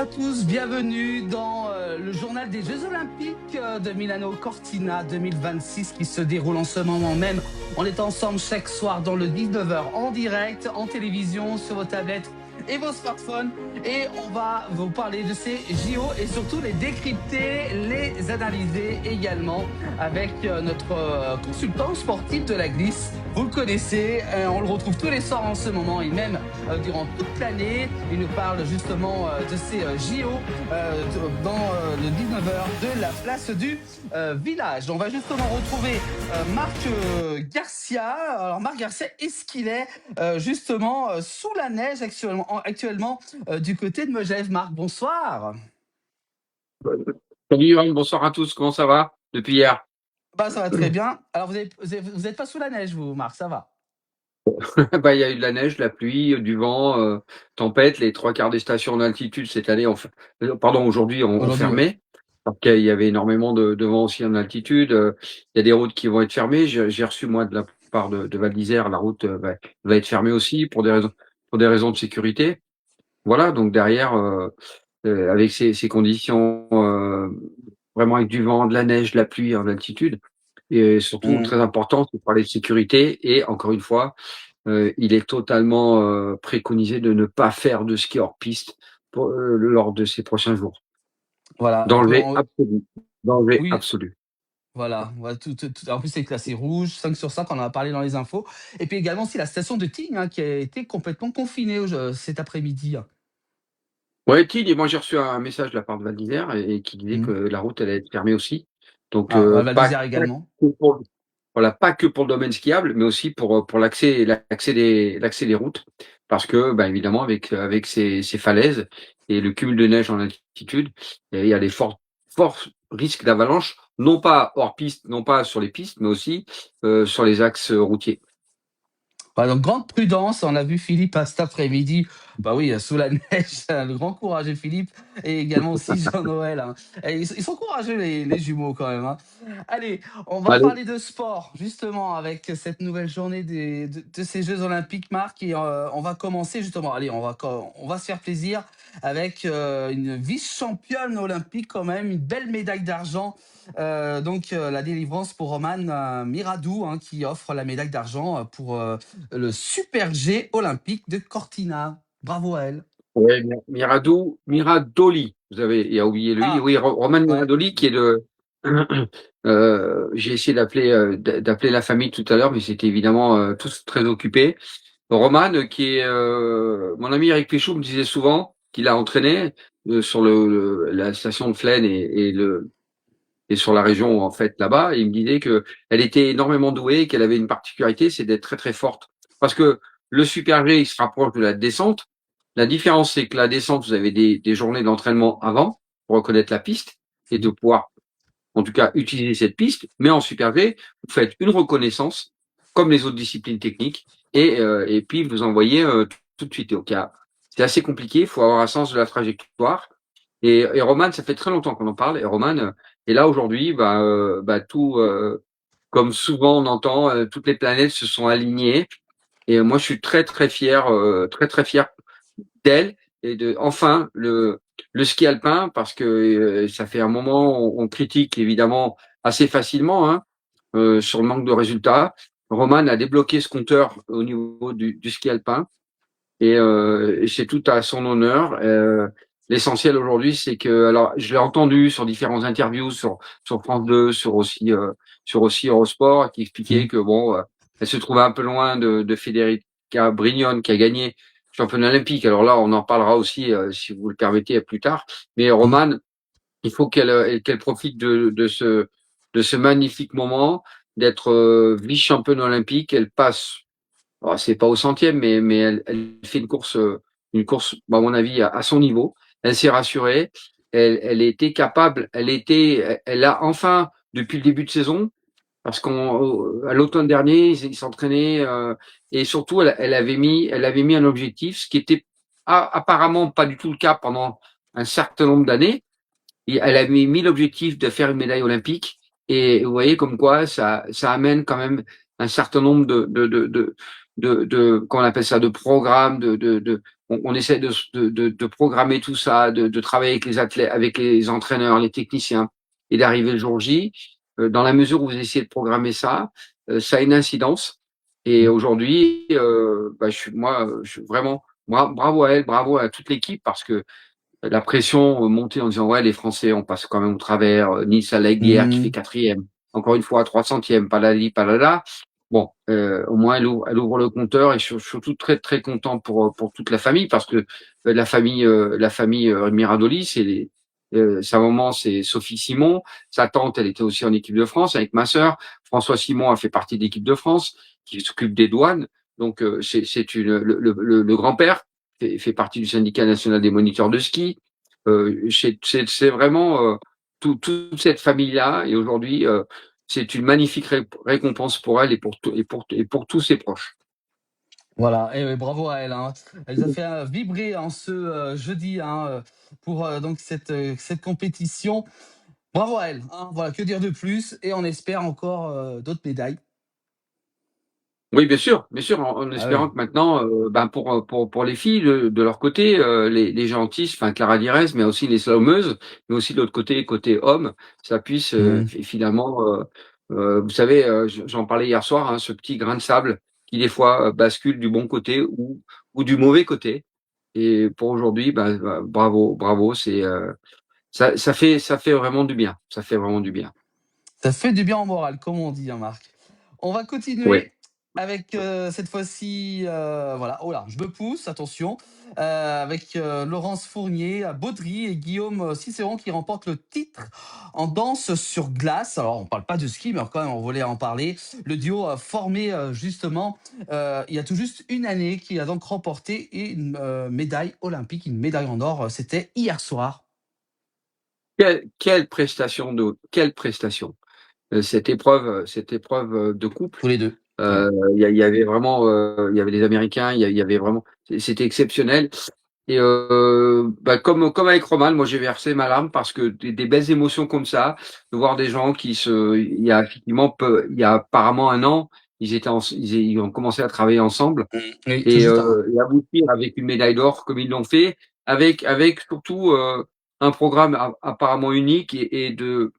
à tous, bienvenue dans le journal des Jeux Olympiques de Milano Cortina 2026 qui se déroule en ce moment même. On est ensemble chaque soir dans le 19h en direct, en télévision, sur vos tablettes et vos smartphones. Et on va vous parler de ces JO et surtout les décrypter, les analyser également avec notre consultant sportif de la glisse. Vous le connaissez, on le retrouve tous les soirs en ce moment et même durant toute l'année. Il nous parle justement de ces JO dans le 19h de la place du village. On va justement retrouver Marc Garcia. Alors Marc Garcia, est-ce qu'il est justement sous la neige actuellement du côté de Megève? Marc, bonsoir. Salut Yoann, bonsoir à tous, comment ça va depuis hier? Bah, ça va très bien. Alors vous êtes pas sous la neige, vous, Marc, ça va? Bah, il y a eu de la neige, de la pluie, du vent, tempête. Les trois quarts des stations d'altitude cette année, aujourd'hui, ont Aujourd'hui, oui. fermé. Parce qu'il y avait énormément de vent aussi en altitude. Il y a des routes qui vont être fermées. J'ai reçu, moi, de la part de Val d'Isère, la route va être fermée aussi pour des raisons de sécurité. Voilà, donc derrière, avec ces conditions, vraiment avec du vent, de la neige, de la pluie en altitude, et surtout, Mm. très important, c'est de parler de sécurité. Et encore une fois, il est totalement préconisé de ne pas faire de ski hors piste lors de ces prochains jours. Voilà, Danger absolu. Danger oui, absolu. voilà. Voilà, en plus, c'est classé rouge, 5 sur 5, on en a parlé dans les infos. Et puis également aussi la station de Tignes hein, qui a été complètement confinée cet après-midi. Ouais, Tilly, moi j'ai reçu un message de la part de Val d'Isère et qui disait que Mm. la route allait être fermée aussi. Donc Ah, ouais, Val d'Isère également. pas que pour le domaine skiable, mais aussi pour l'accès des routes. Parce que, bah, évidemment, avec ces falaises et le cumul de neige en altitude, il y a des forts risques d'avalanche, non pas hors piste, non pas sur les pistes, mais aussi sur les axes routiers. Voilà, donc grande prudence, on a vu Philippe cet après-midi, bah oui, sous la neige, le grand courageux Philippe, et également aussi Jean-Noël. Hein. Et ils sont courageux les jumeaux quand même. Hein. Allez, on va Allez, parler de sport justement avec cette nouvelle journée de ces Jeux Olympiques, Marc, et on va commencer justement, allez, on va se faire plaisir avec une vice-championne olympique quand même, une belle médaille d'argent la délivrance pour Roman Miradou hein, qui offre la médaille d'argent pour le Super G olympique de Cortina. Bravo à elle. ouais, Miradoli, vous avez, il a oublié lui, Ah, oui, Roman ouais. Miradoli, qui est j'ai essayé d'appeler la famille tout à l'heure, mais c'était évidemment tous très occupés. Roman, qui est mon ami Eric Péchou me disait souvent qu'il a entraîné sur la station de Flaine et sur la région en fait là-bas. Et il me disait que elle était énormément douée, qu'elle avait une particularité, c'est d'être très très forte. Parce que le Super G, il se rapproche de la descente. La différence, c'est que la descente, vous avez des journées d'entraînement avant pour reconnaître la piste et de pouvoir, en tout cas, utiliser cette piste. Mais en Super G, vous faites une reconnaissance, comme les autres disciplines techniques, et puis vous envoyez tout de suite. Donc, c'est assez compliqué. Il faut avoir un sens de la trajectoire. Et Roman, ça fait très longtemps qu'on en parle. Et Roman est là aujourd'hui. Tout, comme souvent on entend, toutes les planètes se sont alignées. Et moi, je suis très très fier, très fier d'elle et de enfin le ski alpin parce que ça fait un moment on critique évidemment assez facilement hein, sur le manque de résultats. Roman a débloqué ce compteur au niveau du ski alpin et c'est tout à son honneur. L'essentiel aujourd'hui, c'est que, alors, je l'ai entendu sur différentes interviews sur France 2, sur aussi Eurosport, qui expliquait Mm. que bon, elle se trouvait un peu loin de Federica Brignone qui a gagné le championnat olympique. Alors là, on en parlera aussi, si vous le permettez, plus tard. Mais Mm. Romane, il faut qu'elle profite de ce magnifique moment d'être vice-championne olympique. Elle passe c'est pas au centième, mais elle fait une course, à mon avis, à son niveau. Elle s'est rassurée. Elle était capable. Elle a enfin, depuis le début de saison, parce à l'automne dernier, ils s'entraînaient et surtout, elle avait mis un objectif, ce qui était apparemment pas du tout le cas pendant un certain nombre d'années. Et elle avait mis l'objectif de faire une médaille olympique. Et vous voyez comme quoi ça amène quand même un certain nombre qu'on appelle ça, de programme, on essaie de programmer tout ça, de travailler avec les athlètes, avec les entraîneurs, les techniciens, et d'arriver le jour J. Dans la mesure où vous essayez de programmer ça, ça a une incidence. Et aujourd'hui, je suis vraiment bravo à elle, bravo à toute l'équipe, parce que la pression montée en disant ouais, les Français, on passe quand même au travers. Nils Alaiguière qui fait Mhm. quatrième, encore une fois 300e, palali palala. Bon, au moins elle ouvre le compteur, et je suis surtout très très content pour toute la famille, parce que la famille Miradoli, sa maman c'est Sophie Simon, sa tante elle était aussi en équipe de France avec ma sœur. François Simon a fait partie de l'équipe de France qui s'occupe des douanes, donc c'est le grand-père fait partie du syndicat national des moniteurs de ski. C'est vraiment toute cette famille-là, et aujourd'hui, c'est une magnifique récompense pour elle et pour tous ses proches. Voilà, et ouais, bravo à elle, hein. Elle nous a fait vibrer en ce jeudi, hein, pour donc cette compétition. Bravo à elle, hein. Voilà, que dire de plus? Et on espère encore d'autres médailles. Oui, bien sûr, en Ah espérant oui. que maintenant, pour les filles, de leur côté, les gentilles, enfin Clara Direz, mais aussi les slalomeuses, mais aussi de l'autre côté, côté homme, ça puisse finalement, vous savez, j'en parlais hier soir, hein, ce petit grain de sable qui des fois bascule du bon côté ou du mauvais côté. Et pour aujourd'hui, bravo, bravo, ça fait vraiment du bien, ça fait vraiment du bien. Ça fait du bien au moral, comme on dit, hein, Marc. On va Oui. continuer avec cette fois-ci, voilà, oh là, je me pousse, attention, avec Laurence Fournier, Baudry et Guillaume Cicéron qui remportent le titre en danse sur glace. Alors, on ne parle pas de ski, mais quand même, on voulait en parler. Le duo formé justement il y a tout juste une année, qui a donc remporté une médaille olympique, une médaille en or. C'était hier soir, Quelle prestation quelle prestation! Cette épreuve de couple, tous les deux. Ouais. il y avait vraiment, il y avait les Américains, il y avait vraiment, c'était exceptionnel. Et comme avec Roman, moi j'ai versé ma larme, parce que des belles émotions comme ça, de voir des gens il y a effectivement il y a apparemment un an, ils ont commencé à travailler ensemble, Oui, tout juste un. et aboutir avec une médaille d'or comme ils l'ont fait, avec surtout un programme apparemment unique, de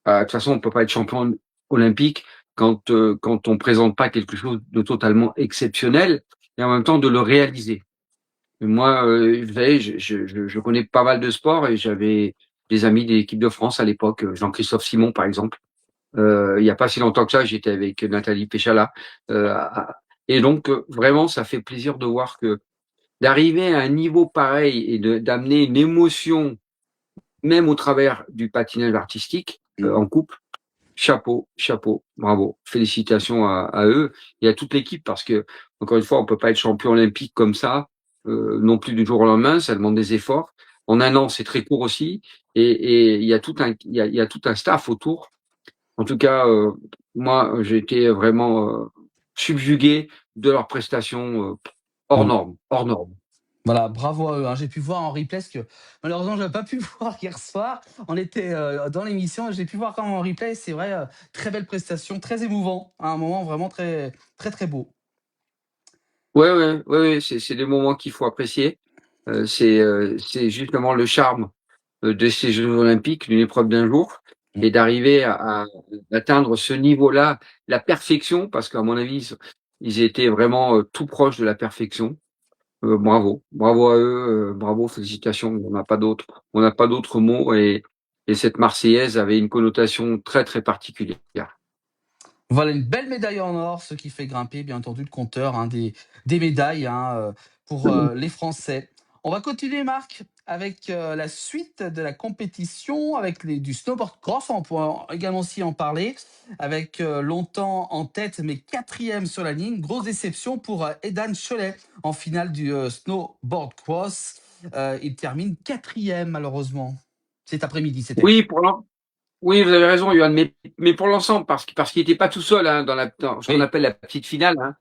toute façon, on peut pas être champion olympique quand on présente pas quelque chose de totalement exceptionnel, et en même temps de le réaliser. Et moi, vous savez, je connais pas mal de sports, et j'avais des amis de l'équipe de France à l'époque, Jean-Christophe Simon par exemple. Il y a pas si longtemps que ça, j'étais avec Nathalie Péchala. Et donc vraiment, ça fait plaisir de voir que d'arriver à un niveau pareil et d'amener une émotion, même au travers du patinage artistique en couple. Chapeau, chapeau, bravo, félicitations à eux et à toute l'équipe, parce que encore une fois, on peut pas être champion olympique comme ça non plus du jour au lendemain. Ça demande des efforts. En un an, c'est très court aussi, et il y a il y a tout un staff autour. En tout cas, moi, j'ai été vraiment subjugué de leurs prestations hors Bon, normes, hors normes. voilà, bravo à eux, hein. J'ai pu voir en replay, parce que malheureusement, je n'avais pas pu voir hier soir. On était dans l'émission, j'ai pu voir quand même en replay. C'est vrai, très belle prestation, très émouvant, à un moment vraiment très, très, très beau. Ouais, c'est des moments qu'il faut apprécier. C'est justement le charme de ces Jeux olympiques, d'une épreuve d'un jour, Mm. et d'arriver à atteindre ce niveau-là, la perfection, parce qu'à mon avis, ils étaient vraiment tout proches de la perfection. Bravo, bravo à eux, bravo, félicitations. On n'a pas d'autres mots, et cette Marseillaise avait une connotation très très particulière. Voilà une belle médaille en or, ce qui fait grimper, bien entendu, le compteur, hein, des médailles, hein, pour les Français. On va continuer, Marc, avec la suite de la compétition, avec du snowboard cross. On pourra également aussi en parler, avec longtemps en tête, mais quatrième sur la ligne. Grosse déception pour Edan Cholet en finale du snowboard cross. Il termine quatrième, malheureusement. Cet après-midi, c'était. Oui, oui, vous avez raison, Johan, mais pour l'ensemble, parce qu'il n'était pas tout seul, hein, dans ce qu'on Oui. appelle la petite finale, hein,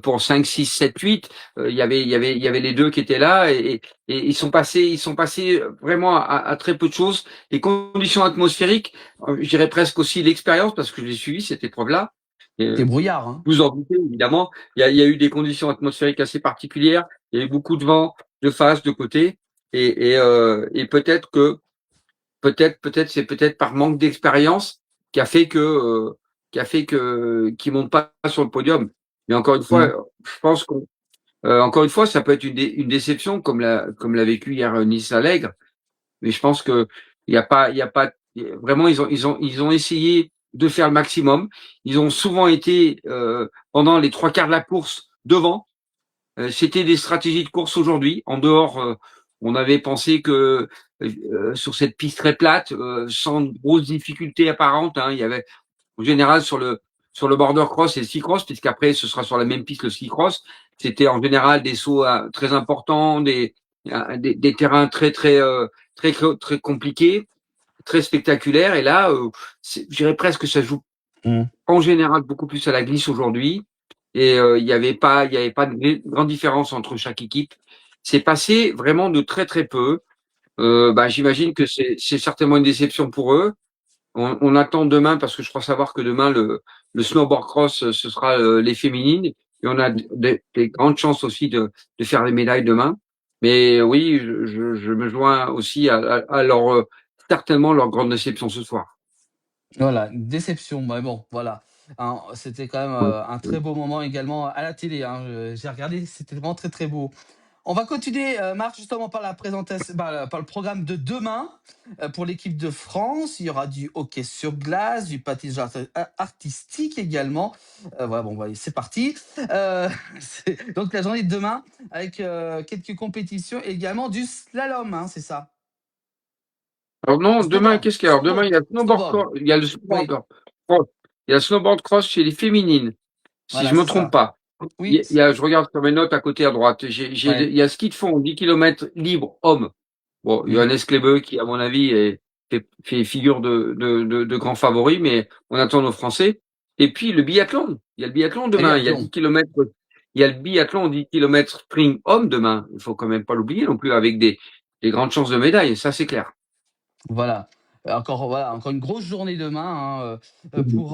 pour 5, 6, 7, 8, il y avait les deux qui étaient là, et ils sont passés vraiment à très peu de choses. Les conditions atmosphériques, je dirais presque aussi l'expérience, parce que je l'ai suivi cette épreuve-là. C'est brouillard, hein. Vous en doutez, évidemment. Il y a eu des conditions atmosphériques assez particulières. Il y a eu beaucoup de vent de face, de côté. Et peut-être c'est peut-être par manque d'expérience qui a fait que, qu'ils montent pas sur le podium. Mais encore une fois, Mm. je pense que, encore une fois, ça peut être une déception comme l'a vécu hier Nice Allègre. Mais je pense que il y a pas, vraiment, ils ont essayé de faire le maximum. Ils ont souvent été, pendant les trois quarts de la course devant. C'était des stratégies de course aujourd'hui. En dehors, on avait pensé que sur cette piste très plate, sans grosses difficultés apparentes, hein, il y avait en général sur le border cross et le ski cross, puisqu'après ce sera sur la même piste le ski cross. C'était en général des sauts très importants, des terrains très compliqués, très spectaculaires. Et là, je dirais presque que ça joue Mm. en général beaucoup plus à la glisse aujourd'hui. Et il y avait pas de grande différence entre chaque équipe. C'est passé vraiment de très très peu. J'imagine que c'est certainement une déception pour eux. On attend demain parce que je crois savoir que demain le snowboard cross ce sera les féminines et on a des grandes chances aussi de faire les médailles demain. Mais oui, je me joins aussi à leur certainement leur grande déception ce soir. Voilà, une déception, mais bon, voilà. Hein, c'était quand même Oui, un oui. très beau moment également à la télé, hein. J'ai regardé, c'était vraiment très très beau. On va continuer, Marc, justement par la présentation, par le programme de demain pour l'équipe de France. Il y aura du hockey sur glace, du patinage artistique également. Voilà, bon, c'est parti. Donc la journée de demain avec quelques compétitions et également du slalom, hein, c'est ça. Alors non, demain, Snowboard, qu'est-ce qu'il y a? Alors demain, il y a le snowboard snowboard. cross, il y a le Oui, snowboard cross. Il y a le snowboard cross chez les féminines, si voilà, je me c'est trompe ça. pas. Oui, Je regarde sur mes notes à côté à droite. ouais. Il y a ski de fond, 10 kilomètres libre, homme. Bon, Mm. Johannes Klebe, qui, à mon avis, fait figure de grand favori, mais on attend nos Français. Et puis, le biathlon. Il y a le biathlon Et demain. Il y a 10 biathlon. kilomètres. Il y a le biathlon 10 kilomètres sprint homme demain. Il faut quand même pas l'oublier non plus, avec des grandes chances de médaille. Ça, c'est clair. Voilà. Encore une grosse journée demain, hein, pour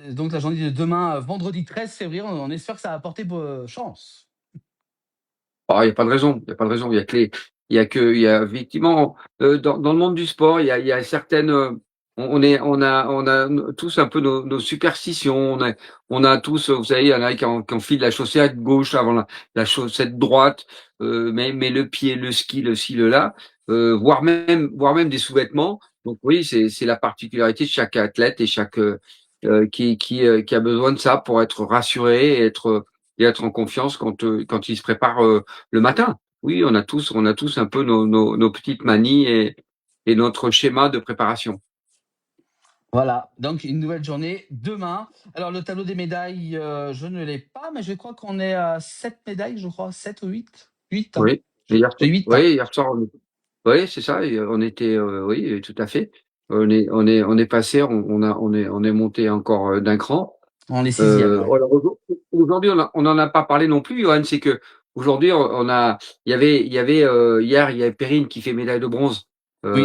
donc la journée de demain, vendredi 13 février. On espère que ça va apporter chance. Ah, il y a pas de raison. Il y a pas de raison. Il y a effectivement, dans le monde du sport, il y a certaines, on a tous un peu nos superstitions. On a tous, vous savez, il y en a qui enfilent la chaussette gauche avant la chaussette droite, mais le pied, le ski, le ci, le là, voire même des sous-vêtements. Donc oui, c'est la particularité de chaque athlète et chaque, qui a besoin de ça pour être rassuré et être en confiance quand il se prépare le matin. Oui, on a tous un peu nos petites manies et notre schéma de préparation. Voilà, donc une nouvelle journée demain. Alors le tableau des médailles, je ne l'ai pas, mais je crois qu'on est à 7 médailles, je crois, 7 ou 8. 8, hein. Oui, mais J'ai 8, hein. oui, hier soir, oui, c'est ça. Et on était, oui, tout à fait. On est passé, on est monté encore d'un cran. On est sixième, ouais. Alors aujourd'hui, on en a pas parlé non plus, Johan. C'est que aujourd'hui, il y avait hier, il y avait Perrine qui fait médaille de bronze Oui.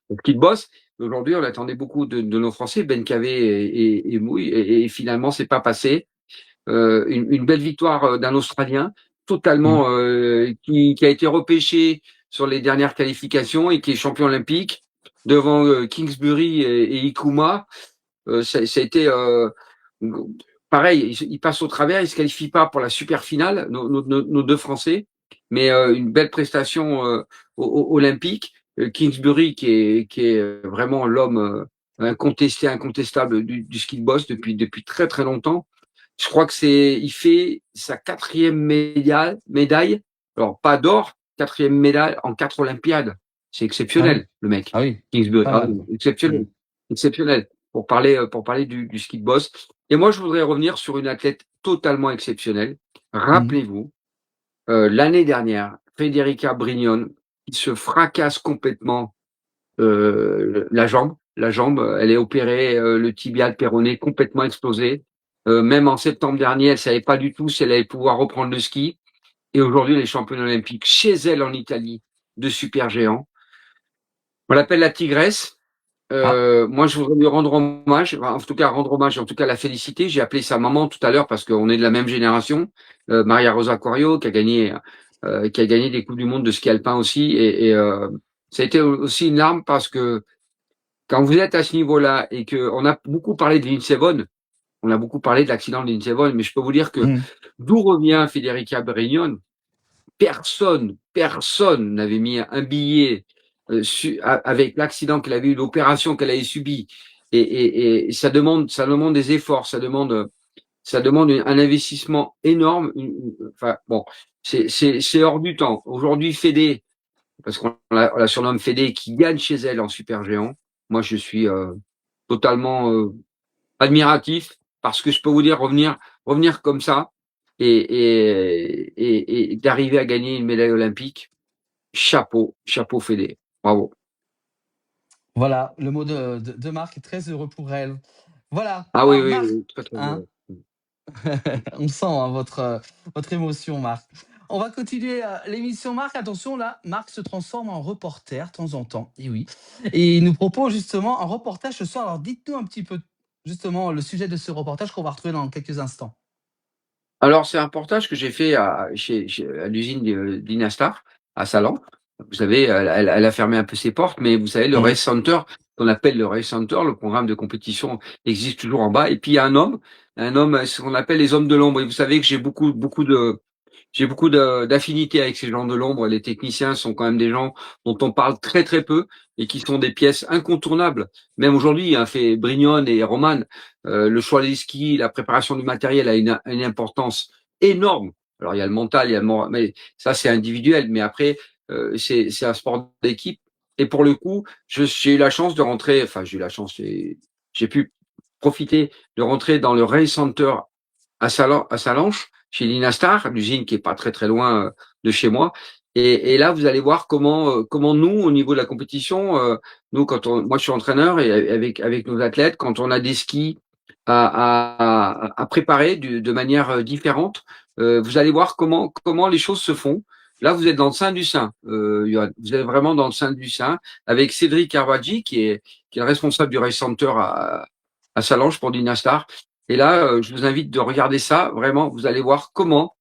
au ski de boss. Aujourd'hui, on attendait beaucoup de nos Français, Ben Cavé et Mouille, et finalement, c'est pas passé. Une belle victoire d'un Australien, Mm. totalement qui a été repêché sur les dernières qualifications et qui est champion olympique devant Kingsbury et Ikuma. Ça a été pareil, il passe au travers, il se qualifie pas pour la super finale, nos deux Français, mais une belle prestation olympique. Kingsbury qui est vraiment l'homme incontestable du ski de boss depuis très très longtemps. Je crois que il fait sa quatrième médaille, alors pas d'or, quatrième médaille en 4 Olympiades. C'est Ah oui. exceptionnel, le mec. Ah oui. Kingsbury, Pas ah, mal. Mm. exceptionnel, exceptionnel. Pour parler du ski de boss. Et moi, je voudrais revenir sur une athlète totalement exceptionnelle. Mm. Rappelez-vous, l'année dernière, Federica Brignon, qui se fracasse complètement la jambe, elle est opérée, le tibial péroné complètement explosé. Même en septembre dernier, elle savait pas du tout si elle allait pouvoir reprendre le ski. Et aujourd'hui, elle est championne olympique chez elle en Italie de super géant. On l'appelle la tigresse. Ah, Moi, je voudrais lui rendre hommage, enfin, en tout cas rendre hommage, en tout cas la féliciter. J'ai appelé sa maman tout à l'heure parce qu'on est de la même génération, Maria Rosa Corio, qui a gagné des coupes du monde de ski alpin aussi, ça a été aussi une larme parce que quand vous êtes à ce niveau-là et que on a beaucoup parlé de Lindsey Vonn, on a beaucoup parlé de l'accident de Lindsey Vonn, mais je peux vous dire que hmm. d'où revient Federica Brignon, personne n'avait mis un billet avec l'accident qu'elle avait eu, l'opération qu'elle avait subie. Et ça demande des efforts, ça demande un investissement énorme. Enfin, bon, c'est hors du temps. Aujourd'hui, Fédé, parce on la surnomme Fédé, qui gagne chez elle en super géant. Moi, je suis totalement admiratif parce que je peux vous dire revenir comme ça et d'arriver à gagner une médaille olympique. Chapeau Fédé. Bravo. Voilà, le mot de Marc est très heureux pour elle. Voilà, Ah oui, alors oui, Marc, oui, très très hein, heureux. on sent hein, votre émotion, Marc. On va continuer l'émission, Marc. Attention, là, Marc se transforme en reporter de temps en temps. Et oui. Et il nous propose justement un reportage ce soir. Alors, dites-nous un petit peu, justement, le sujet de ce reportage qu'on va retrouver dans quelques instants. Alors, c'est un reportage que j'ai fait à l'usine d'Inastar, à Salon. Vous savez, elle a fermé un peu ses portes, mais vous savez, le Mhm. Race Center, qu'on appelle le Race Center, le programme de compétition existe toujours en bas. Et puis, il y a un homme, ce qu'on appelle les hommes de l'ombre. Et vous savez que j'ai beaucoup d'affinités avec ces gens de l'ombre. Les techniciens sont quand même des gens dont on parle très très peu et qui sont des pièces incontournables. Même aujourd'hui, hein, fait Brignon et Roman, le choix des skis, la préparation du matériel a une importance énorme. Alors il y a le mental, il y a le moral, mais ça c'est individuel. Mais après, c'est un sport d'équipe. Et pour le coup, j'ai eu la chance de rentrer. Enfin, j'ai eu la chance. J'ai pu profiter de rentrer dans le Race Center à Salanches, chez Linastar, l'usine qui est pas très très loin de chez moi. Et là, vous allez voir comment nous, au niveau de la compétition, nous, moi je suis entraîneur et avec nos athlètes, quand on a des skis à préparer de manière différente, vous allez voir comment les choses se font. Là, vous êtes dans le sein du sein, Johan. Vous êtes vraiment dans le sein du sein, avec Cédric Carvaggi, qui est le responsable du Race Center à Salanches pour Dinastar. Et là, je vous invite de regarder ça. Vraiment, vous allez voir comment,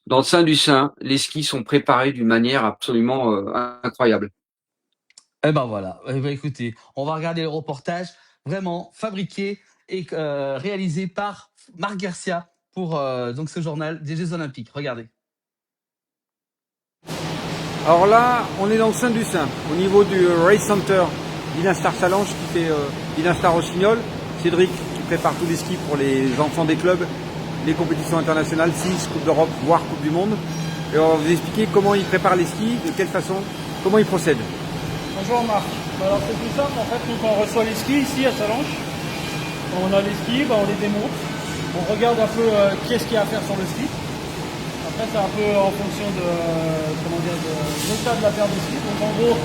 dans le sein du sein, les skis sont préparés d'une manière absolument incroyable. Eh ben voilà. Eh ben, écoutez, on va regarder le reportage vraiment fabriqué et réalisé par Marc Garcia pour donc ce journal des Jeux Olympiques. Regardez. Alors là, on est dans le sein du sein, au niveau du Race Center d'Inastar Salanches qui fait Inastar Rossignol. Cédric qui prépare tous les skis pour les enfants des clubs, les compétitions internationales, 6, Coupe d'Europe, voire Coupe du Monde. Et on va vous expliquer comment il prépare les skis, de quelle façon, comment il procède. Bonjour Marc. Alors c'est tout simple, en fait, nous quand on reçoit les skis ici à Salanches, quand on a les skis, on les démonte, on regarde un peu qu'est-ce qu'il y a à faire sur le ski. Après c'est un peu en fonction de l'état de la paire de skis. Donc en gros,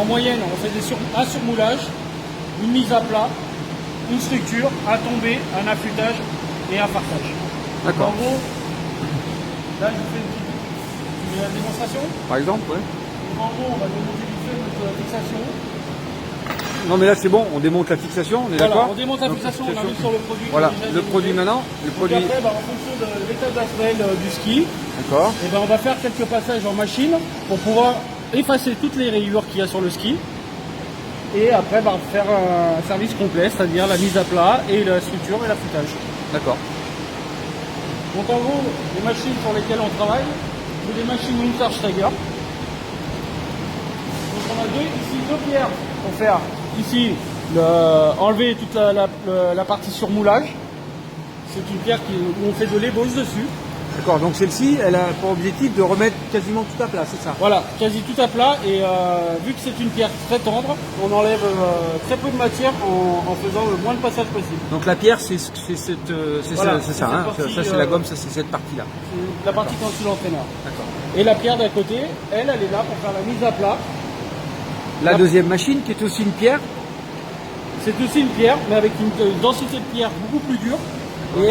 en moyenne, on fait un surmoulage, une mise à plat, une structure, un tombé, un affûtage et un fartage. D'accord. En gros, là je vous fais une démonstration. Par exemple, ouais. Donc, en gros, on va démonter vite fait notre fixation. Non mais là c'est bon, on démonte la fixation, on est Voilà, d'accord. on démonte la fixation, on arrive sur le produit. Voilà, qu'on a déjà le démonté. produit maintenant, le Donc produit. après, en fonction de l'état de la semelle du ski, D'accord. et on va faire quelques passages en machine pour pouvoir effacer toutes les rayures qu'il y a sur le ski. Et après, faire un service complet, c'est-à-dire la mise à plat et la structure et l'affûtage. D'accord. Donc en gros, les machines sur lesquelles on travaille, c'est des machines Wintersteiger. Donc on a deux pierres pour faire ici enlever toute la partie surmoulage. C'est une pierre où on fait de l'ébauche dessus. D'accord, donc celle-ci, elle a pour objectif de remettre quasiment tout à plat, c'est ça. Voilà, quasi tout à plat. Et vu que c'est une pierre très tendre, on enlève très peu de matière en faisant le moins de passage possible. Donc la pierre, c'est Voilà, ça, c'est hein. cette partie, Ça c'est la gomme, ça c'est cette partie-là. C'est la partie quand tu l'entraîneur. D'accord. Et la pierre d'à côté, elle est là pour faire la mise à plat. La deuxième machine qui est aussi une pierre. C'est aussi une pierre, mais avec une densité de pierre beaucoup plus dure. Et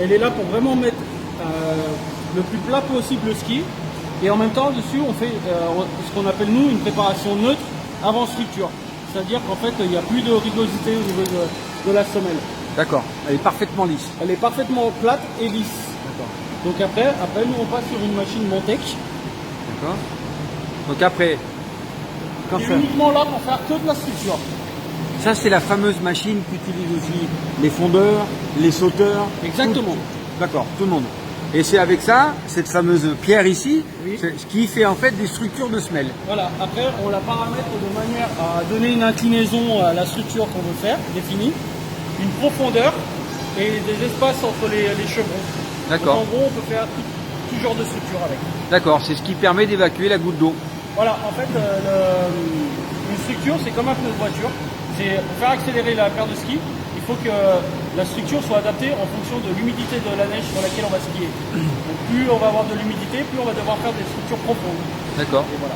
elle est là pour vraiment mettre le plus plat possible le ski. Et en même temps, dessus, on fait ce qu'on appelle nous une préparation neutre avant structure. C'est-à-dire qu'en fait, il n'y a plus de rugosité au niveau de la semelle. D'accord. Elle est parfaitement lisse. Elle est parfaitement plate et lisse. D'accord. Donc après nous on passe sur une machine Montec D'accord. Donc après, quand qui est ça, uniquement là pour faire que de la structure. ça c'est la fameuse machine qu'utilisent aussi les fondeurs, les sauteurs. Exactement. D'accord, tout le monde. Et c'est avec ça, cette fameuse pierre ici, Oui. ce qui fait en fait des structures de semelle. Voilà, après on la paramètre de manière à donner une inclinaison à la structure qu'on veut faire, définie, une profondeur et des espaces entre les chevrons. D'accord. Donc, en gros on peut faire tout genre de structure avec. D'accord, c'est ce qui permet d'évacuer la goutte d'eau. Voilà, en fait une structure c'est comme un pneu de voiture. C'est pour faire accélérer la paire de ski, il faut que la structure soit adaptée en fonction de l'humidité de la neige sur laquelle on va skier. Donc plus on va avoir de l'humidité, plus on va devoir faire des structures profondes. D'accord. Et voilà.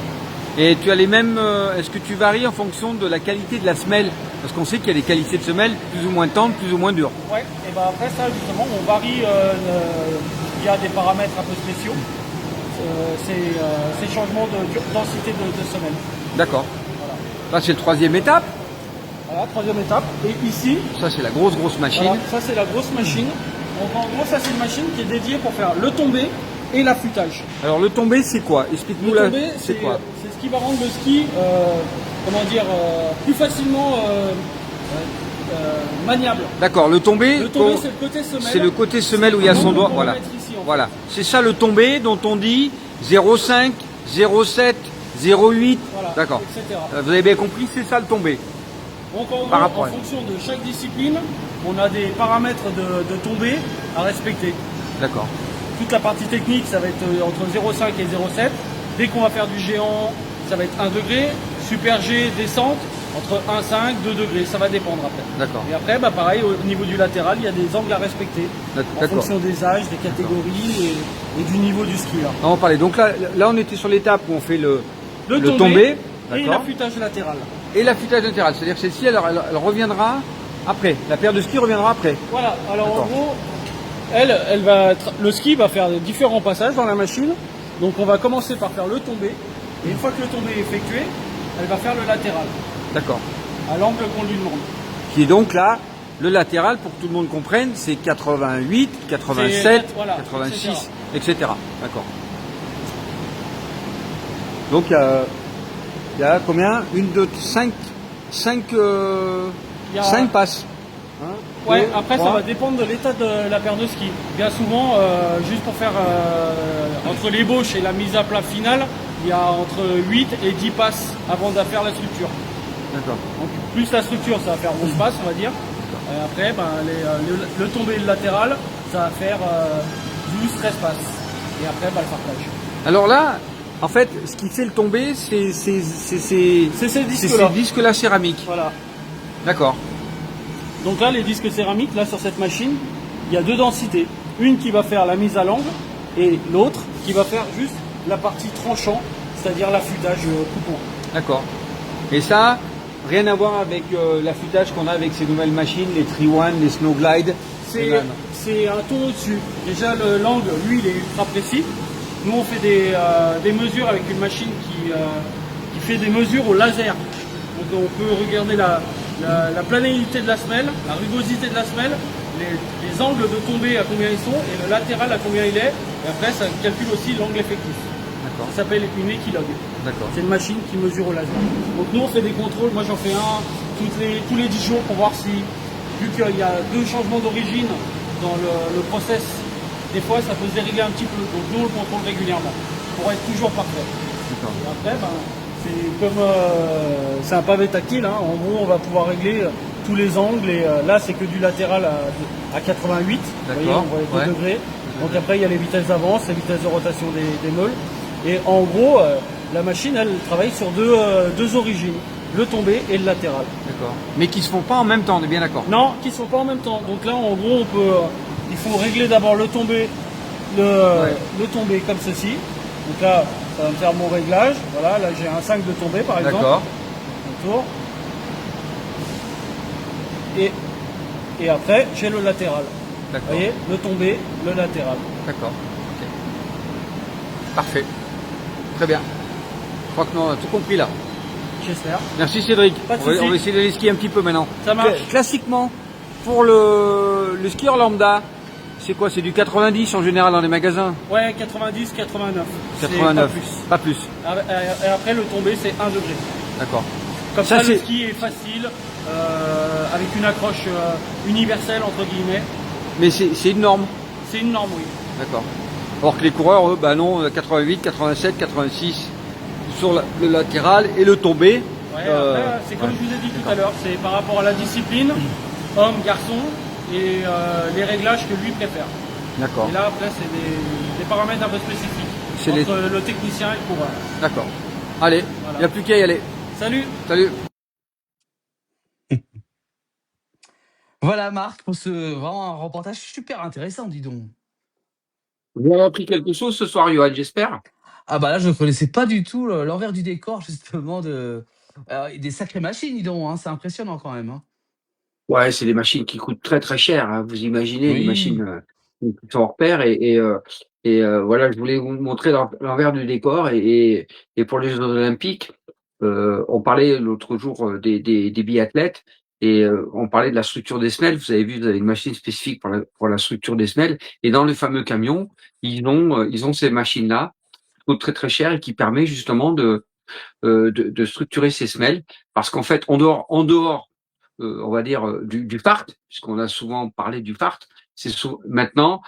Et tu as les mêmes. Est-ce que tu varies en fonction de la qualité de la semelle? Parce qu'on sait qu'il y a des qualités de semelle plus ou moins tendres, plus ou moins dures. Ouais, et ben après ça justement on varie il y a des paramètres un peu spéciaux. Ces changements de densité de semelle. D'accord. Voilà. Là c'est le troisième étape. Voilà, troisième étape. Et ici, Ça c'est la grosse machine. voilà, ça c'est la grosse machine. Donc en gros ça c'est une machine qui est dédiée pour faire le tombé et l'affûtage. Alors le tombé c'est quoi? Explique-nous Le là. tombé C'est quoi? c'est ce qui va rendre le ski comment dire plus facilement maniable. D'accord, le tombé. Le tombé c'est le côté semelle. C'est le côté semelle où il y a son Donc, doigt. on va Voilà. mettre ici, en fait. Voilà. C'est ça le tombé dont on dit 0,5, 0,7, 0,8. Voilà, D'accord. etc. Vous avez bien compris, c'est ça le tombé. Donc en, Par gros, rapport en à- fonction de chaque discipline, on a des paramètres de tombée à respecter. D'accord. Toute la partie technique, ça va être entre 0,5 et 0,7. Dès qu'on va faire du géant, ça va être 1 degré. Super G, descente, entre 1,5, 2 degrés. Ça va dépendre après. D'accord. Et après, bah, pareil, au niveau du latéral, il y a des angles à respecter. En D'accord. fonction des âges, des catégories et du niveau du skieur. On va en parler. Donc là, on était sur l'étape où on fait le Le tombé. et D'accord. l'affûtage latéral. Et l'affûtage latéral. C'est-à-dire que celle-ci, elle reviendra après. La paire de ski reviendra après. Voilà, alors en D'accord. gros, le ski va faire différents passages dans la machine. Donc on va commencer par faire le tombé. Et une fois que le tombé est effectué, elle va faire le latéral, D'accord. à l'angle qu'on lui demande. Qui est donc là, le latéral, pour que tout le monde comprenne, c'est 88, 87, C'est- voilà, 86, etc. D'accord. Donc il y a combien? Une, deux, cinq Il y a- passes. Hein, Ouais, deux, après ça trois. va dépendre de l'état de la paire de ski. Bien souvent, juste pour faire entre l'ébauche et la mise à plat finale, il y a entre 8 et 10 passes avant de faire la structure. D'accord. Donc plus la structure, ça va faire 11 passes, on va dire. Et après, ben, le tombé et le latéral, ça va faire 12-13 passes. Et après, ben, le partage. Alors là, en fait, ce qui fait le tomber, c'est C'est ces ces disques-là. disques-là céramiques. Voilà. D'accord. Donc là, les disques céramiques, là sur cette machine, il y a deux densités. Une qui va faire la mise à l'angle et l'autre qui va faire juste la partie tranchant, c'est-à-dire l'affûtage coupant. D'accord. Et ça, rien à voir avec l'affûtage qu'on a avec ces nouvelles machines, les Tri-One, les Snowglide. C'est un ton au-dessus. Déjà, l'angle, lui, il est ultra précis. Nous, on fait des mesures avec une machine qui fait des mesures au laser. Donc, on peut regarder la planéité de la semelle, la rugosité de la semelle, les angles de tombée à combien ils sont et le latéral à combien il est. Et après, ça calcule aussi l'angle effectif. D'accord. Ça s'appelle une équilogue. D'accord. C'est une machine qui mesure au laser. Donc nous on fait des contrôles, moi j'en fais un tous les 10 jours pour voir si, vu qu'il y a deux changements d'origine dans le process, des fois ça peut se dérégler un petit peu. Donc nous on le contrôle régulièrement pour être toujours parfait. D'accord. Et après, ben, c'est comme c'est un pavé tactile, hein. En gros on va pouvoir régler tous les angles et là c'est que du latéral à 88, vous voyez, on voit les 2 ouais. degrés. Donc après il y a les vitesses d'avance, les vitesses de rotation des meules. Et en gros, la machine, elle travaille sur deux origines, le tombé et le latéral. D'accord. Mais qui se font pas en même temps, on est bien d'accord. Non, qui ne sont pas en même temps. Donc là, en gros, il faut régler d'abord le tombé, le tombé comme ceci. Donc là, ça va me faire mon réglage. Voilà, là j'ai un 5 de tombé par exemple. D'accord. Un tour. Et après, j'ai le latéral. Vous D'accord. voyez, le tombé, le latéral. D'accord. Ok. Parfait. Très bien. Je crois que nous on a tout compris là. J'espère. Merci Cédric. Pas de On va soucis. essayer d'aller skier un petit peu maintenant. Ça marche. Classiquement, pour le skieur lambda, c'est quoi? C'est du 90 en général dans les magasins? Ouais, 90, 89. C'est 89, pas plus. pas plus. Et après, le tombé, c'est 1 degré. D'accord. Comme Ça, ça, le c'est- ski est facile, avec une accroche universelle, entre guillemets. Mais c'est une norme. C'est une norme, oui. D'accord. Alors que les coureurs, eux, bah non, 88, 87, 86 sur le latéral et le tombé. Ouais, après, c'est comme je vous ai dit tout à l'heure, c'est par rapport à la discipline, homme, garçon, et les réglages que lui préfère. D'accord. Et là, après, c'est des paramètres un peu spécifiques C'est entre le technicien et le coureur. D'accord. Allez, il Voilà. n'y a plus qu'à y aller. Salut! Salut. Voilà Marc pour ce vraiment un reportage super intéressant, dis donc. Vous avez appris quelque chose ce soir, Johan, j'espère. Ah bah là je ne connaissais pas du tout l'envers du décor justement des sacrées machines, dis donc, hein, c'est impressionnant quand même. Hein. Ouais, c'est des machines qui coûtent très très cher, hein. Vous imaginez, des machines Oui. qui sont hors pair voilà, je voulais vous montrer l'envers du décor et pour les Jeux Olympiques, on parlait l'autre jour des biathlètes et on parlait de la structure des semelles. Vous avez vu, vous avez une machine spécifique pour la structure des semelles et dans le fameux camion, ils ont ces machines-là qui coûtent très très cher et qui permet justement de structurer ces semelles parce qu'en fait, en dehors on va dire, du fart, puisqu'on a souvent parlé du fart, maintenant,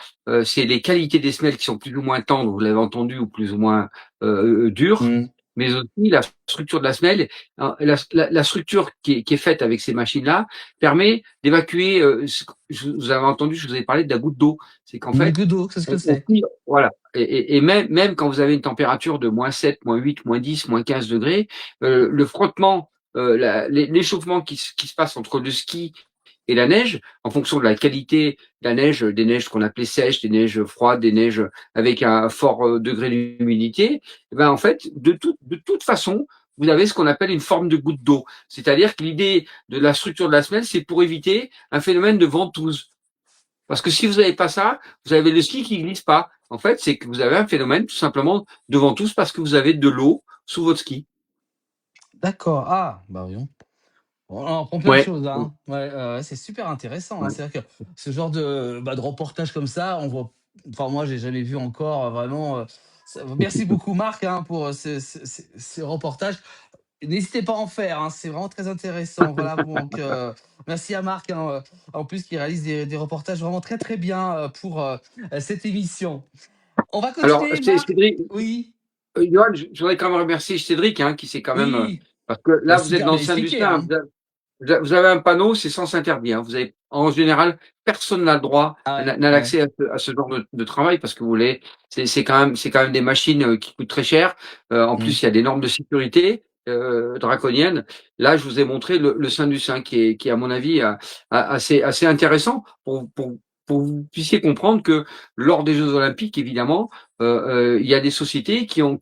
c'est les qualités des semelles qui sont plus ou moins tendres, vous l'avez entendu, ou plus ou moins dures, Mm. mais aussi la structure de la semelle. Hein, la structure qui est faite avec ces machines-là permet d'évacuer, vous avez entendu, je vous avais parlé de la goutte d'eau. C'est qu'en Une fait, goutte d'eau, c'est ce que on c'est. tire, voilà. Et même quand vous avez une température de -7, -8, -10, -15 degrés, le frottement, l'échauffement qui se passe entre le ski et la neige, en fonction de la qualité de la neige, des neiges qu'on appelait sèches, des neiges froides, des neiges avec un fort degré d'humidité, eh ben en fait, de toute façon, vous avez ce qu'on appelle une forme de goutte d'eau. C'est-à-dire que l'idée de la structure de la semelle, c'est pour éviter un phénomène de ventouse. Parce que si vous n'avez pas ça, vous avez le ski qui glisse pas. En fait, c'est que vous avez un phénomène tout simplement de ventouse parce que vous avez de l'eau sous votre ski. D'accord. Ah, bah voyons. On en apprend plein de Ouais. choses, hein. Ouais, c'est super intéressant, hein. Ouais. C'est-à-dire que ce genre de reportage comme ça, on voit enfin moi j'ai jamais vu encore vraiment, merci beaucoup Marc, hein, pour, ces reportages. N'hésitez pas à en faire, hein, c'est vraiment très intéressant. Voilà, donc merci à Marc, hein, en plus qui réalise des reportages vraiment très, très bien, pour, cette émission. On va Alors, continuer Marc? Cédric, Oui, Johan, je voudrais quand même remercier Cédric, hein, qui s'est quand même, oui, parce que il a là, vous êtes super dans le bien sein du expliqué, sein, hein. vous avez un panneau, c'est sens interdit, hein. Vous avez, en général, personne n'a le droit, Ah ouais, n'a ouais. l'accès à ce genre de travail parce que vous voulez, c'est quand même des machines qui coûtent très cher. En Mmh. plus, il y a des normes de sécurité draconiennes. Là, je vous ai montré le sein du sein qui est à mon avis assez intéressant pour que vous puissiez comprendre que lors des Jeux Olympiques, évidemment, il y a des sociétés qui ont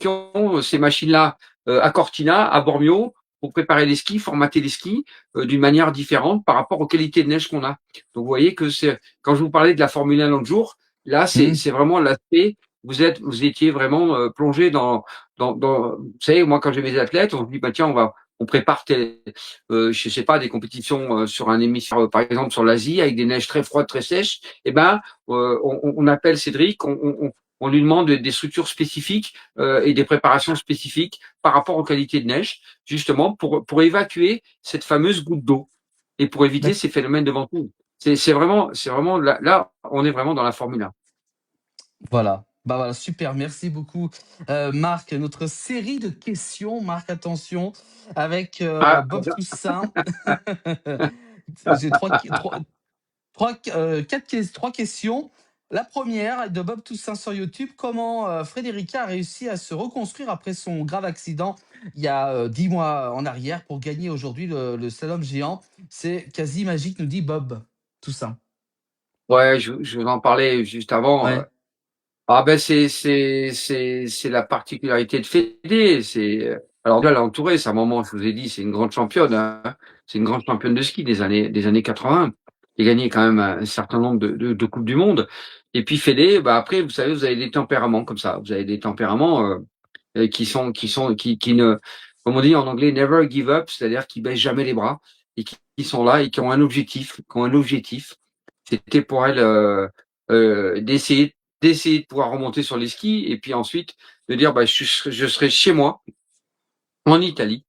ces machines-là à Cortina, à Bormio, pour préparer les skis, formater les skis d'une manière différente par rapport aux qualités de neige qu'on a. Donc vous voyez que c'est quand je vous parlais de la Formule 1 l'autre jour, là Mmh. c'est vraiment l'aspect. Vous étiez vraiment plongé vous savez, moi quand j'ai mes athlètes, on se dit bah tiens on prépare je sais pas des compétitions sur un hémisphère par exemple sur l'Asie avec des neiges très froides très sèches. Et ben on appelle Cédric, on lui demande des structures spécifiques et des préparations spécifiques par rapport aux qualités de neige, justement pour évacuer cette fameuse goutte d'eau et pour éviter D'ac ces phénomènes de ventouse. C'est vraiment là, on est vraiment dans la Formule 1. voilà. Bah, voilà, super, merci beaucoup, Marc. Notre série de questions, Marc, attention, avec, Ah, Bob Toussaint. J'ai 3 questions. La première est de Bob Toussaint sur YouTube. Comment Frédérica a réussi à se reconstruire après son grave accident il y a 10 mois en arrière pour gagner aujourd'hui le slalom géant? C'est quasi magique, nous dit Bob Toussaint. ouais, je vous en parlais juste avant. Ouais. Ah ben c'est la particularité de Fédé. Alors là, elle a entouré sa maman. Je vous ai dit, c'est une grande championne. Hein. C'est une grande championne de ski des années 80. Elle a gagné quand même un certain nombre de coupes du monde. Et puis Fédé, bah après, vous savez, vous avez des tempéraments comme ça. Vous avez des tempéraments qui ne comme on dit en anglais, never give up, c'est-à-dire qu'ils baissent jamais les bras et qui sont là et qui ont un objectif, C'était pour elle d'essayer de pouvoir remonter sur les skis et puis ensuite de dire bah, je serai chez moi en Italie,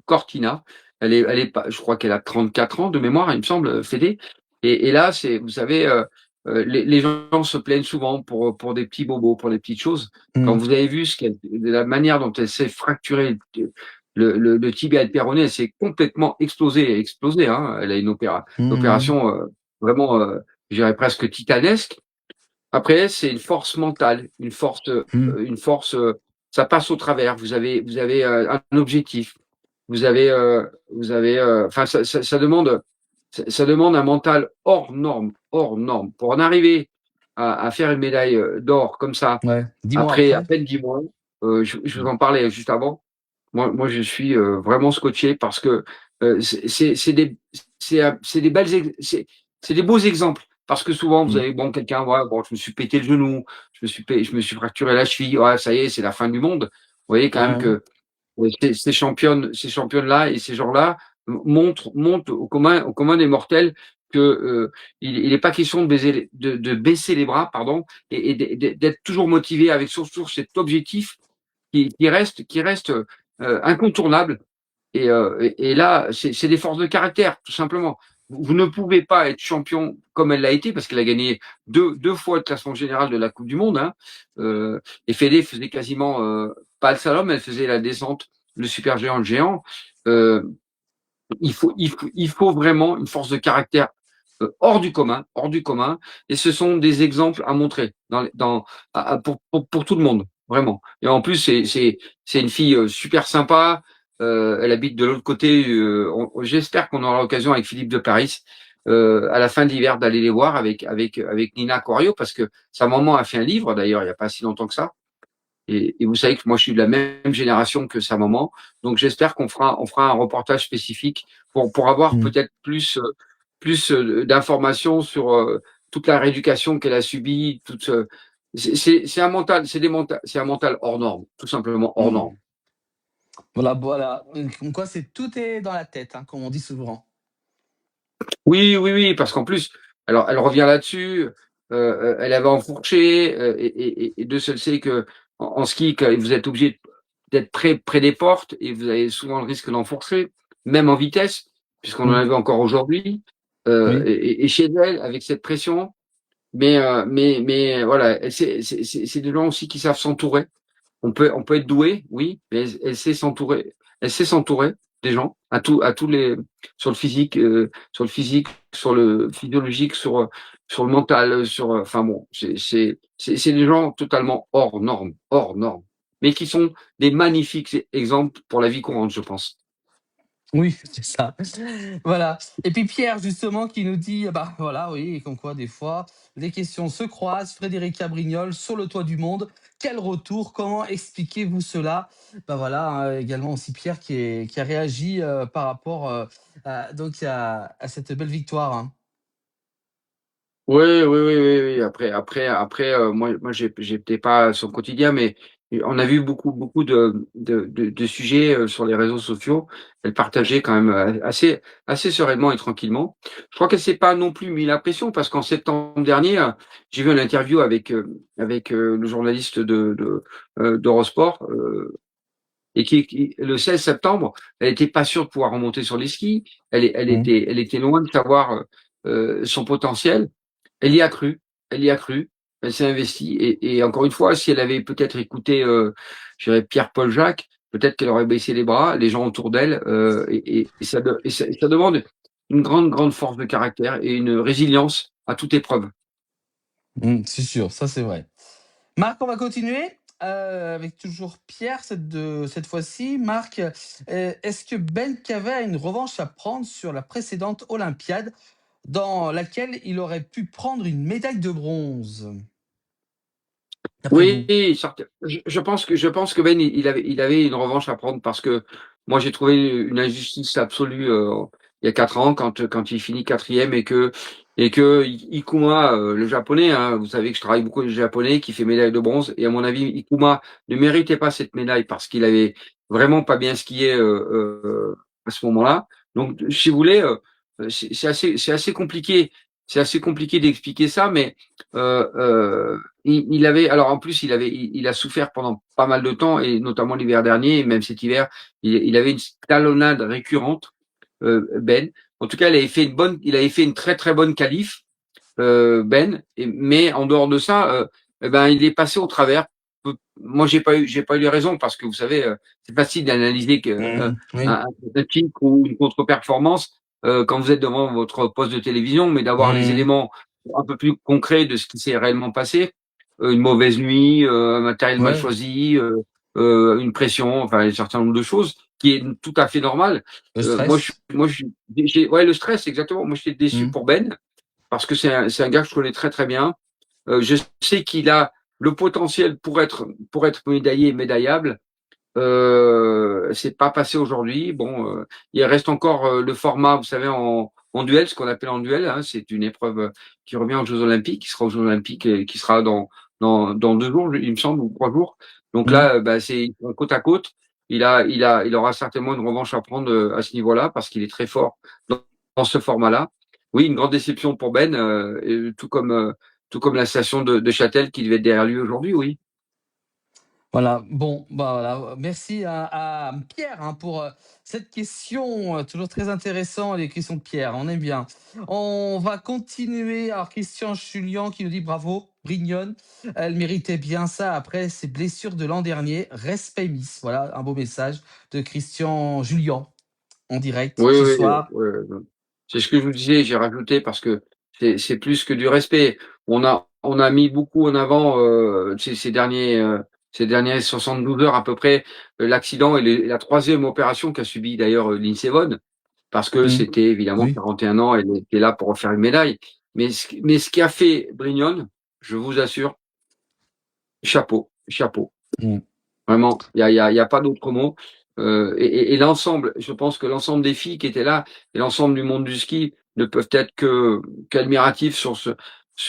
Cortina. Elle est pas, je crois qu'elle a 34 ans de mémoire, il me semble, Fédé. Et là, c'est, vous savez, les gens se plaignent souvent pour des petits bobos, pour des petites choses. Quand vous avez vu la manière dont elle s'est fracturée le tibia et le péroné, elle s'est complètement explosé. Hein. Elle a une opération vraiment, je dirais presque titanesque. Après, c'est une force mentale, une force. Ça passe au travers. Vous avez un objectif. Vous avez. Enfin, ça demande un mental hors norme, hors norme. Pour en arriver à faire une médaille d'or comme ça, Ouais, 10 mois après à après. peine 10 mois, je vous en parlais juste avant. Moi, je suis vraiment scotché parce que c'est des belles, c'est des beaux exemples. Parce que souvent, vous Mm. avez bon quelqu'un, ouais, bon, je me suis pété le genou, je me suis fracturé la cheville, ouais, ça y est, c'est la fin du monde. Vous voyez quand même Ouais. que ces championnes-là et ces gens-là montrent au commun des mortels que il n'est pas question de baisser les bras, pardon, et d'être toujours motivé avec surtout cet objectif qui reste incontournable. Et là, c'est des forces de caractère, tout simplement. Vous ne pouvez pas être champion comme elle l'a été, parce qu'elle a gagné deux fois le classement général de la Coupe du Monde. Hein. Et Fédé faisait quasiment pas le slalom, elle faisait la descente, le super géant, le géant. Euh, il faut vraiment une force de caractère hors du commun, hors du commun. Et ce sont des exemples à montrer pour tout le monde, vraiment. Et en plus, c'est une fille super sympa. Elle habite de l'autre côté. J'espère qu'on aura l'occasion avec Philippe de Paris à la fin de l'hiver d'aller les voir avec Nina Corio parce que sa maman a fait un livre d'ailleurs il n'y a pas si longtemps que ça. Et vous savez que moi, je suis de la même génération que sa maman. Donc, j'espère on fera un reportage spécifique pour avoir Mm. peut-être plus d'informations sur toute la rééducation qu'elle a subie. C'est un mental, c'est un mental hors norme, tout simplement hors Mm. norme. Voilà, voilà. Comme quoi, tout est dans la tête, hein, comme on dit souvent. Oui, oui, oui, parce qu'en plus, alors elle revient là-dessus. Elle avait enfourché et Dieu seul sait que en ski, quand vous êtes obligé d'être près des portes et vous avez souvent le risque d'enfourcher, même en vitesse, puisqu'on en Mm. avait encore aujourd'hui. Oui. Et chez elle, avec cette pression, mais voilà, c'est des gens aussi qui savent s'entourer. On peut être doué, oui, mais elle sait s'entourer. Elle sait s'entourer des gens à tous les sur le physique, sur le physiologique, sur le mental, enfin bon, c'est des gens totalement hors normes, mais qui sont des magnifiques exemples pour la vie courante, je pense. Oui, c'est ça. Voilà. Et puis Pierre, justement, qui nous dit, bah voilà, oui, comme quoi des fois, les questions se croisent. Frédéric Cabrignol, sur le toit du monde. Quel retour? Comment expliquez-vous cela? Bah voilà, hein, également aussi Pierre qui a réagi par rapport donc à cette belle victoire. Hein. Oui. Après, moi, j'étais pas son quotidien, mais on a vu beaucoup de sujets sur les réseaux sociaux. Elle partageait quand même assez sereinement et tranquillement. Je crois qu'elle s'est pas non plus mis la pression parce qu'en septembre dernier, j'ai vu une interview avec le journaliste d'Eurosport, et le 16 septembre, elle était pas sûre de pouvoir remonter sur les skis. Mm. Elle était loin de savoir son potentiel. Elle y a cru, elle y a cru, elle s'est investie. Et encore une fois, si elle avait peut-être écouté, je dirais Pierre-Paul Jacques, peut-être qu'elle aurait baissé les bras, les gens autour d'elle. Ça demande une grande force de caractère et une résilience à toute épreuve. C'est sûr, ça c'est vrai. Marc, on va continuer avec toujours Pierre cette fois-ci. Marc, est-ce que Ben Cavet a une revanche à prendre sur la précédente Olympiade dans laquelle il aurait pu prendre une médaille de bronze, d'après vous? Oui, je pense que Ben, il avait une revanche à prendre parce que moi, j'ai trouvé une injustice absolue il y a 4 ans quand il finit quatrième et que Ikuma, le japonais, hein, vous savez que je travaille beaucoup avec le japonais, qui fait médaille de bronze et à mon avis, Ikuma ne méritait pas cette médaille parce vraiment pas bien skié à ce moment-là. Donc, si vous voulez, c'est assez compliqué. C'est assez compliqué d'expliquer ça, mais il avait, alors en plus, il a souffert pendant pas mal de temps, et notamment l'hiver dernier, et même cet hiver, il avait une talonnade récurrente, Ben. En tout cas, il avait fait une très très bonne qualif, Ben. Mais en dehors de ça, eh ben, il est passé au travers. Moi, j'ai pas eu les raisons, parce que vous savez, c'est facile d'analyser Oui. un tic ou une contre-performance quand vous êtes devant votre poste de télévision, mais d'avoir les Mhm. éléments un peu plus concrets de ce qui s'est réellement passé, une mauvaise nuit, un matériel mal Ouais, choisi, une pression, enfin un certain nombre de choses qui est tout à fait normal. le Moi, stress. ouais, le stress, exactement. Moi, j'étais déçu Mhm. pour Ben, parce que c'est un gars que je connais très très bien. Je sais qu'il a le potentiel pour être médaillé, médaillable. C'est pas passé aujourd'hui. Bon, il reste encore le format, vous savez, en duel, ce qu'on appelle en duel. Hein, c'est une épreuve qui revient aux Jeux Olympiques, qui sera aux Jeux Olympiques, et qui sera dans 2 jours, il me semble, ou 3 jours. Donc Mhm. là, bah, c'est côte à côte. Il aura certainement une revanche à prendre à ce niveau-là, parce qu'il est très fort dans ce format-là. Oui, une grande déception pour Ben, et tout comme la station de Châtel qui devait être derrière lui aujourd'hui. Oui. Voilà, bon, bah voilà, merci à Pierre, hein, pour cette question, toujours très intéressant, les questions de Pierre, on aime bien. On va continuer. Alors, Christian Julian qui nous dit bravo, Brignonne, elle méritait bien ça après ses blessures de l'an dernier. Respect, Miss. Voilà, un beau message de Christian Julian en direct Oui, ce oui, soir. c'est ce que je vous disais, j'ai rajouté, parce que c'est plus que du respect. On a mis beaucoup en avant ces derniers 72 heures à peu près, l'accident et la troisième opération qu'a subi d'ailleurs Lindsey Vonn, parce que Mm. c'était évidemment Oui. 41 ans, elle était là pour refaire une médaille. Mais ce qu'a fait Brignone, je vous assure, chapeau, chapeau. Mm. Vraiment, il y a pas d'autre mot. Et l'ensemble, je pense que l'ensemble des filles qui étaient là, et l'ensemble du monde du ski, ne peuvent être qu'admiratifs sur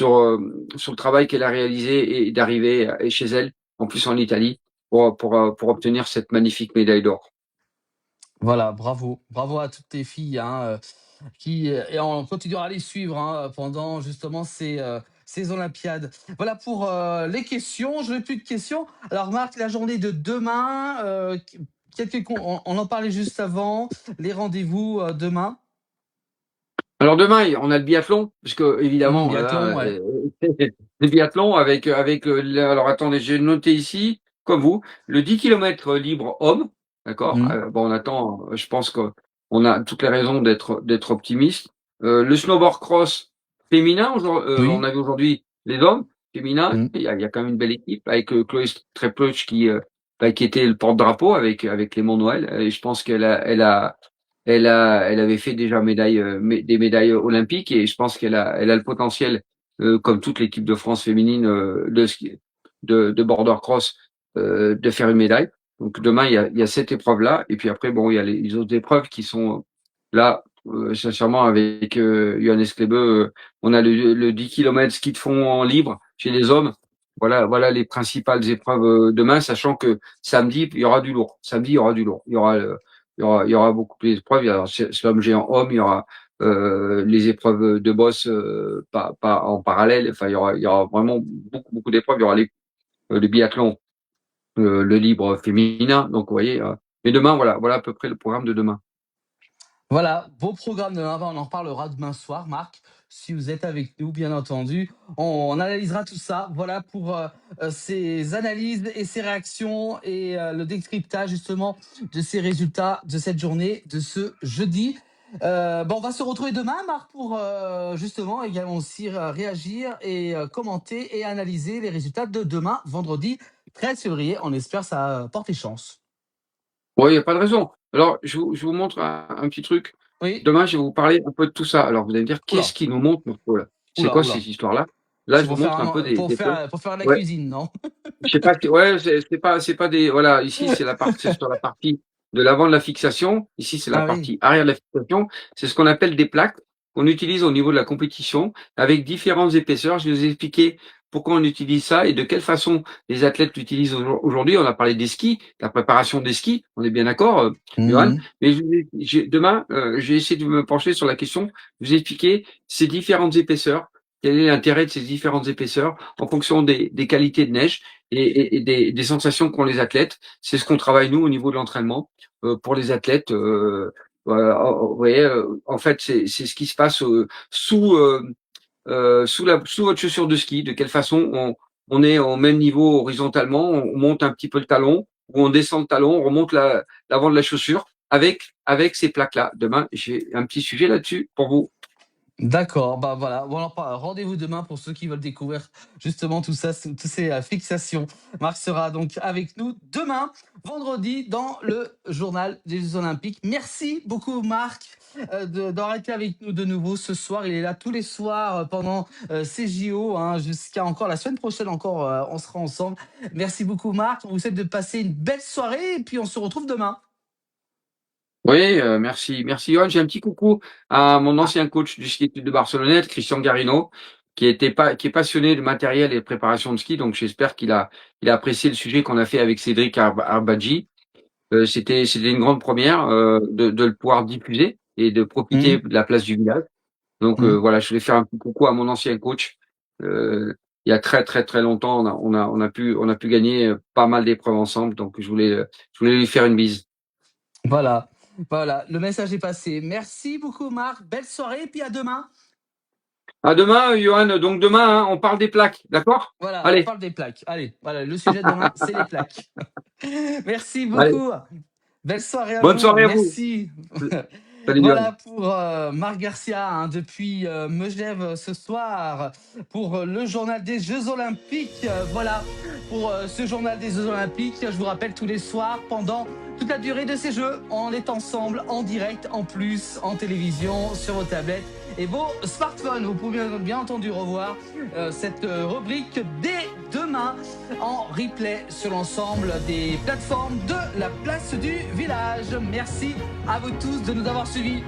le travail qu'elle a réalisé, et d'arriver chez elle, en plus en Italie, pour obtenir cette magnifique médaille d'or. Voilà, bravo. Bravo à toutes les filles, hein, et on continuera à les suivre, hein, pendant justement ces Olympiades. Voilà pour les questions. Je n'ai plus de questions. Alors, Marc, la journée de demain, on en parlait juste avant, les rendez-vous demain. Alors demain, on a le biathlon, parce que évidemment, Biathlon, voilà, ouais. le biathlon avec alors attendez, j'ai noté ici, comme vous, le 10 km libre homme, d'accord. Mm. Bon, on attend, je pense qu'on a toutes les raisons d'être optimiste. Le snowboard cross féminin, on Oui. avait aujourd'hui les hommes féminins. Mm. Il y a quand même une belle équipe avec Chloé Treploch qui était le porte-drapeau avec Clément Noël. Et je pense elle avait fait déjà des médailles olympiques, et je pense elle a le potentiel, comme toute l'équipe de France féminine de border cross, de faire une médaille. Donc demain, il y a cette épreuve-là, et puis après, bon, il y a les autres épreuves qui sont là. Sincèrement, avec Johannes Klebe, on a le 10 km ski de fond en libre chez les hommes. Voilà les principales épreuves demain, sachant que samedi, il y aura du lourd. Samedi, il y aura du lourd. Il y aura beaucoup d'épreuves. Il y aura slalom géant homme, il y aura les épreuves de boss, pas en parallèle. Enfin, il y aura vraiment beaucoup d'épreuves. Il y aura le biathlon, le libre féminin. Donc, vous voyez. Mais demain, voilà à peu près le programme de demain. Voilà, beau programme demain. On en reparlera demain soir, Marc. Si vous êtes avec nous, bien entendu, on analysera tout ça. Voilà pour ces analyses et ces réactions et le décryptage justement de ces résultats de cette journée, de ce jeudi. On va se retrouver demain, Marc, pour justement également aussi réagir et commenter et analyser les résultats de demain, vendredi 13 février. On espère que ça porte chance. Oui, il n'y a pas de raison. Alors, je vous montre un petit truc. Oui. Demain, je vais vous parler un peu de tout ça. Alors, vous allez me dire, qu'est-ce Oula, qui nous montre, Marco, là? C'est oula, quoi oula. ces histoires-là? Là, C'est je vous montre un peu pour faire la ouais, cuisine, non? je sais pas, ouais, c'est pas des, voilà, ici, c'est sur la partie de l'avant de la fixation. Ici, c'est la Ah oui. partie arrière de la fixation. C'est ce qu'on appelle des plaques qu'on utilise au niveau de la compétition avec différentes épaisseurs. Je vais vous expliquer pourquoi on utilise ça et de quelle façon les athlètes l'utilisent aujourd'hui. On a parlé des skis, la préparation des skis, on est bien d'accord, Johan. Mhm. Mais demain, j'ai essayé de me pencher sur la question, vous expliquer ces différentes épaisseurs, quel est l'intérêt de ces différentes épaisseurs en fonction des qualités de neige et des sensations qu'ont les athlètes. C'est ce qu'on travaille nous au niveau de l'entraînement pour les athlètes. Voilà, vous voyez, en fait, c'est ce qui se passe sous votre chaussure de ski. De quelle façon on est au même niveau horizontalement, on monte un petit peu le talon ou on descend le talon, on remonte l'avant de la chaussure avec ces plaques-là. Demain, j'ai un petit sujet là-dessus pour vous. D'accord, bah voilà. Bon, alors, rendez-vous demain pour ceux qui veulent découvrir justement tout ça, toutes ces fixations. Marc sera donc avec nous demain, vendredi, dans le journal des Jeux Olympiques. Merci beaucoup, Marc, d'avoir été avec nous de nouveau ce soir. Il est là tous les soirs pendant ces JO, hein, jusqu'à encore la semaine prochaine. Encore, on sera ensemble. Merci beaucoup, Marc. On vous souhaite de passer une belle soirée et puis on se retrouve demain. Oui, merci, merci Johan. J'ai un petit coucou à mon ancien coach du ski de Barcelonnette, Christian Garino, qui est passionné de matériel et de préparation de ski. Donc j'espère qu'il a apprécié le sujet qu'on a fait avec Cédric Arbadji. C'était une grande première de le pouvoir diffuser et de profiter Mhm. de la place du village. Donc Mhm. voilà, je voulais faire un petit coucou à mon ancien coach. Il y a très très très longtemps, on a pu gagner pas mal d'épreuves ensemble. Donc je voulais lui faire une bise. Voilà, voilà, le message est passé. Merci beaucoup, Marc. Belle soirée et puis à demain. À demain, Johan. Donc demain, hein, on parle des plaques, d'accord? Voilà, on Allez, parle des plaques. Allez, voilà, le sujet de demain, c'est les plaques. Merci allez. beaucoup. Belle soirée à Bonne vous. soirée à vous. Merci. Salut, Johan. Voilà pour Marc Garcia, hein, depuis Megève ce soir pour le journal des Jeux Olympiques. Voilà pour ce journal des Jeux Olympiques. Je vous rappelle tous les soirs pendant toute la durée de ces Jeux, on est ensemble en direct, en plus en télévision, sur vos tablettes et vos smartphones. Vous pouvez bien entendu revoir cette rubrique dès demain en replay sur l'ensemble des plateformes de la place du village. Merci à vous tous de nous avoir suivis.